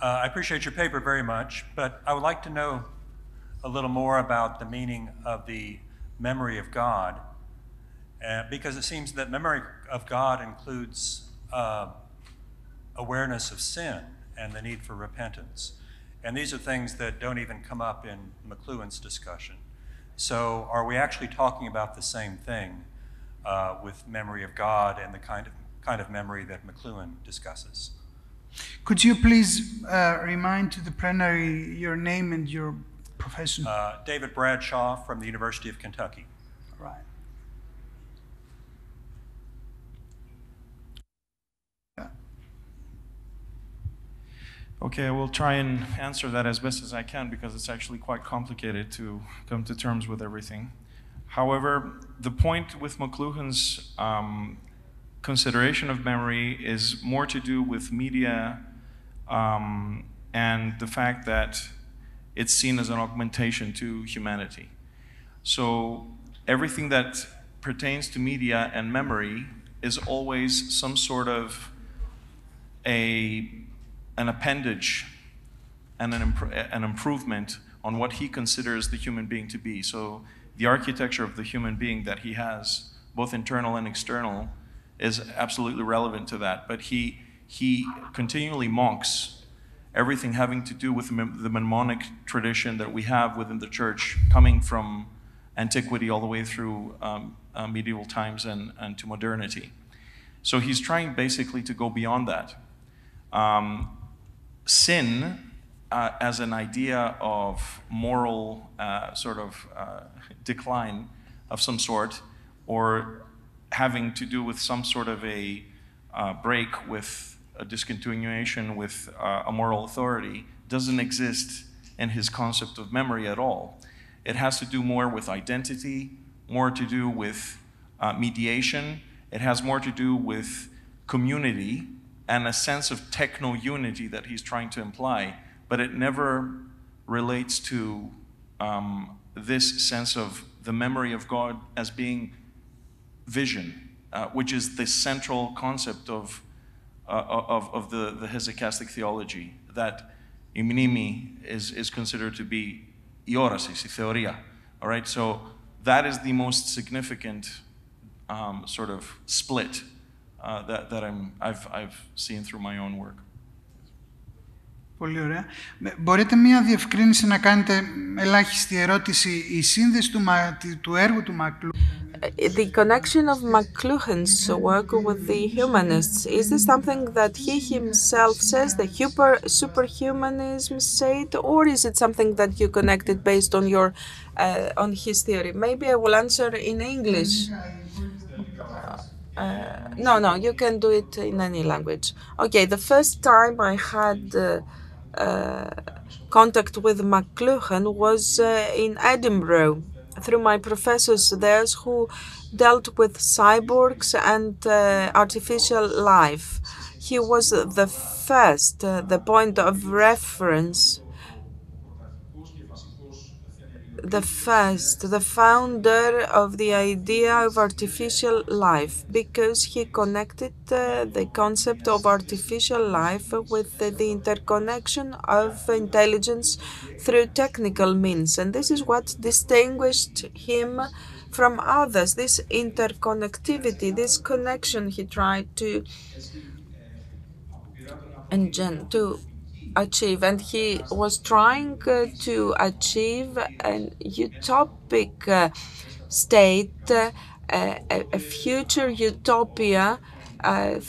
I appreciate your paper very much, but I would like to know a little more about the meaning of the memory of God, because it seems that memory of God includes awareness of sin and the need for repentance. And these are things that don't even come up in McLuhan's discussion. So are we actually talking about the same thing with memory of God and the kind of memory that McLuhan discusses? Could you please remind to the plenary your name and your profession? David Bradshaw from the University of Kentucky. Right. Okay, I will try and answer that as best as I can because it's actually quite complicated to come to terms with everything. However, the point with McLuhan's consideration of memory is more to do with media and the fact that it's seen as an augmentation to humanity. So everything that pertains to media and memory is always some sort of an appendage and an improvement on what he considers the human being to be. So the architecture of the human being that he has, both internal and external, is absolutely relevant to that. But he continually mocks everything having to do with the mnemonic tradition that we have within the church, coming from antiquity all the way through medieval times and to modernity. So he's trying basically to go beyond that. Sin as an idea of moral decline of some sort, or having to do with some sort of a break with a discontinuation with a moral authority, doesn't exist in his concept of memory at all. It has to do more with identity, more to do with mediation. It has more to do with community and a sense of techno-unity that he's trying to imply, but it never relates to this sense of the memory of God as being vision, which is the central concept of the hesychastic theology, that η μνήμη is considered to be η όραση, η θεωρία. All right, so that is the most significant sort of split that I've seen through my own work. Πολύ ωραία. Μπορείτε μία διευκρίνηση να κάνετε, ελάχιστη ερώτηση, η σύνδεση του έργου του The connection of McLuhan's work with the humanists, is this something that he himself says, the superhumanism said, or is it something that you connected based on your on his theory? Maybe I will answer in English. No, you can do it in any language. Okay, the first time I had contact with McLuhan was in Edinburgh, through my professors there who dealt with cyborgs and artificial life. He was the first, the point of reference, the founder of the idea of artificial life, because he connected the concept of artificial life with the interconnection of intelligence through technical means. And this is what distinguished him from others, this interconnectivity, this connection he tried to achieve, and he was trying to achieve an utopic state, a future utopia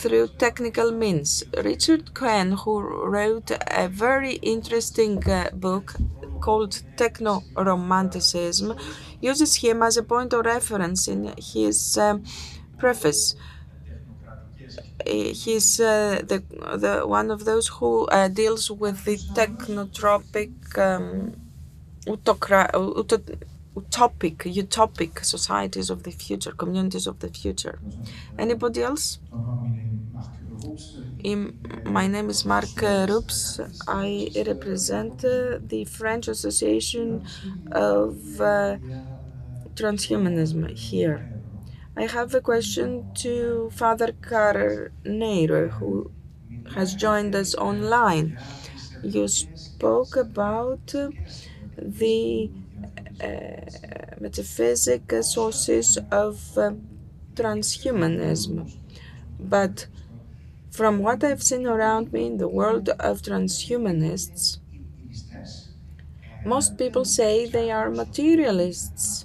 through technical means. Richard Cohen, who wrote a very interesting book called Techno-Romanticism, uses him as a point of reference in his preface. He's the one of those who deals with the technotropic, utopic societies of the future, communities of the future. Anybody else? My name is Marc Rups. I represent the French Association of Transhumanism here. I have a question to Father Carneiro, who has joined us online. You spoke about the metaphysic sources of transhumanism. But from what I've seen around me in the world of transhumanists, most people say they are materialists.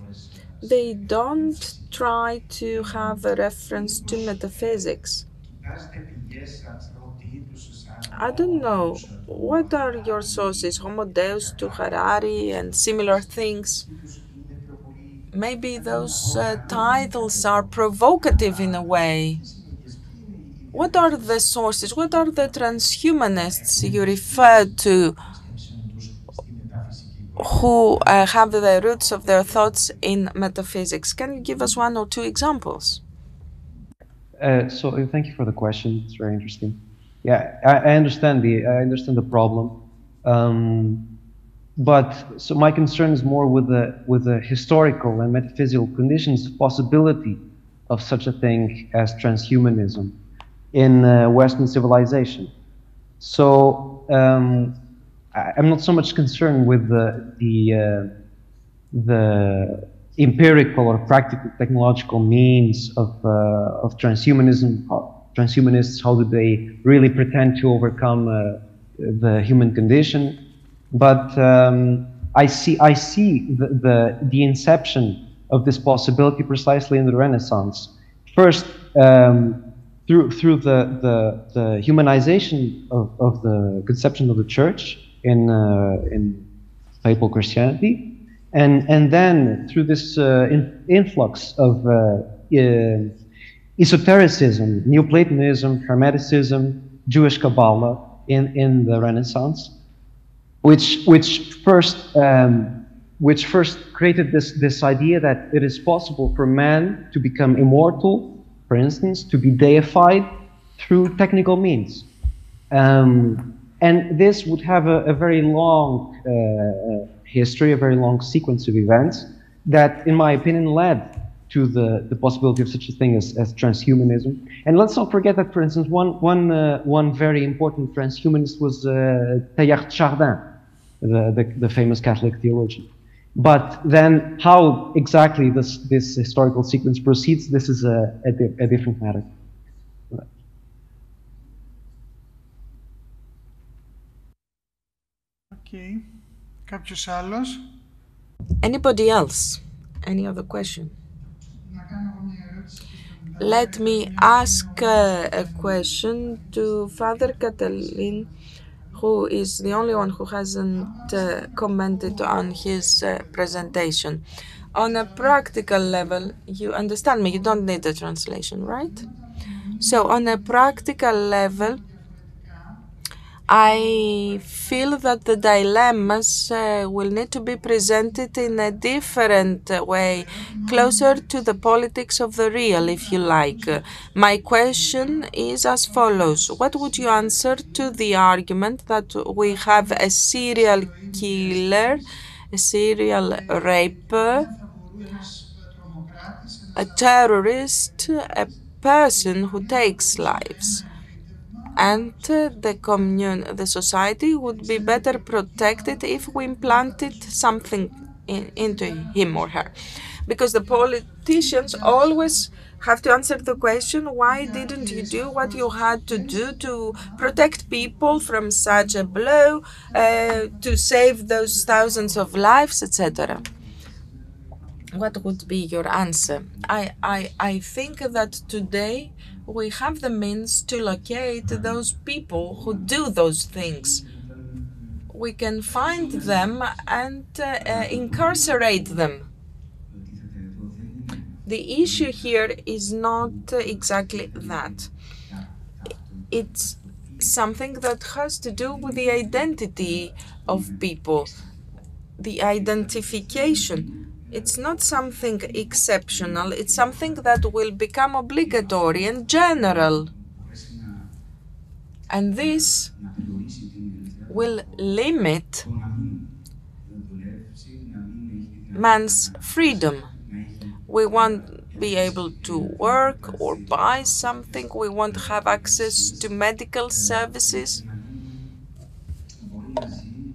They don't try to have a reference to metaphysics. I don't know. What are your sources? Homo Deus to Harari and similar things? Maybe those titles are provocative in a way. What are the sources? What are the transhumanists you refer to who have the roots of their thoughts in metaphysics? Can you give us one or two examples? So thank you for the question. It's very interesting. Yeah, I understand the problem, but so my concern is more with the historical and metaphysical conditions, possibility of such a thing as transhumanism in Western civilization. So I'm not so much concerned with the empirical or practical technological means of transhumanism. Transhumanists, how do they really pretend to overcome the human condition? But I see the inception of this possibility precisely in the Renaissance. First, through the humanization of the conception of the church in papal Christianity, and then through this influx of esotericism, Neoplatonism, Hermeticism, Jewish Kabbalah in the Renaissance, which first created this idea that it is possible for man to become immortal, for instance, to be deified through technical means. And this would have a very long history, a very long sequence of events that, in my opinion, led to the possibility of such a thing as transhumanism. And let's not forget that, for instance, one very important transhumanist was Teilhard de Chardin, the famous Catholic theologian. But then how exactly this historical sequence proceeds, this is a different matter. Okay. Κάποιος άλλος? Anybody else? Any other question? Let me ask a question to Father Catalin, who is the only one who hasn't commented on his presentation. On a practical level, you understand me, you don't need a translation, right? So on a practical level, I feel that the dilemmas will need to be presented in a different way, closer to the politics of the real, if you like. My question is as follows. What would you answer to the argument that we have a serial killer, a serial raper, a terrorist, a person who takes lives? And the society would be better protected if we implanted something into him or her. Because the politicians always have to answer the question, why didn't you do what you had to do to protect people from such a blow, to save those thousands of lives, etc.? What would be your answer? I think that today we have the means to locate those people who do those things. We can find them and incarcerate them. The issue here is not exactly that. It's something that has to do with the identity of people, the identification. It's not something exceptional, it's something that will become obligatory and general. And this will limit man's freedom. We won't be able to work or buy something, we won't have access to medical services.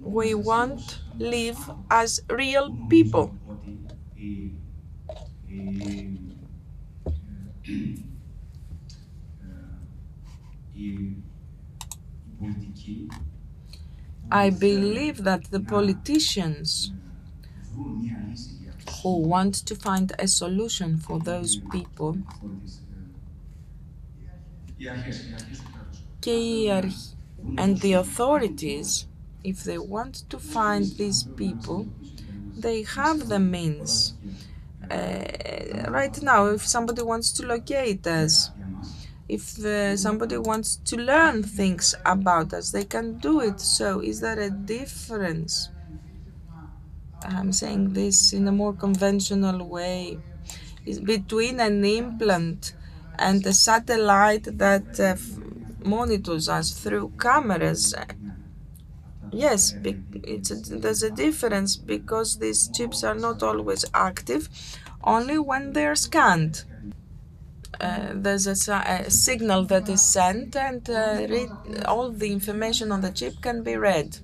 We want live as real people. I believe that the politicians who want to find a solution for those people and the authorities, if they want to find these people, they have the means. Right now, if somebody wants to locate us, if somebody wants to learn things about us, they can do it. So is there a difference? I'm saying this in a more conventional way. Is between an implant and a satellite that monitors us through cameras. Yes, there's a difference because these chips are not always active, only when they're scanned. There's a signal that is sent, and all the information on the chip can be read.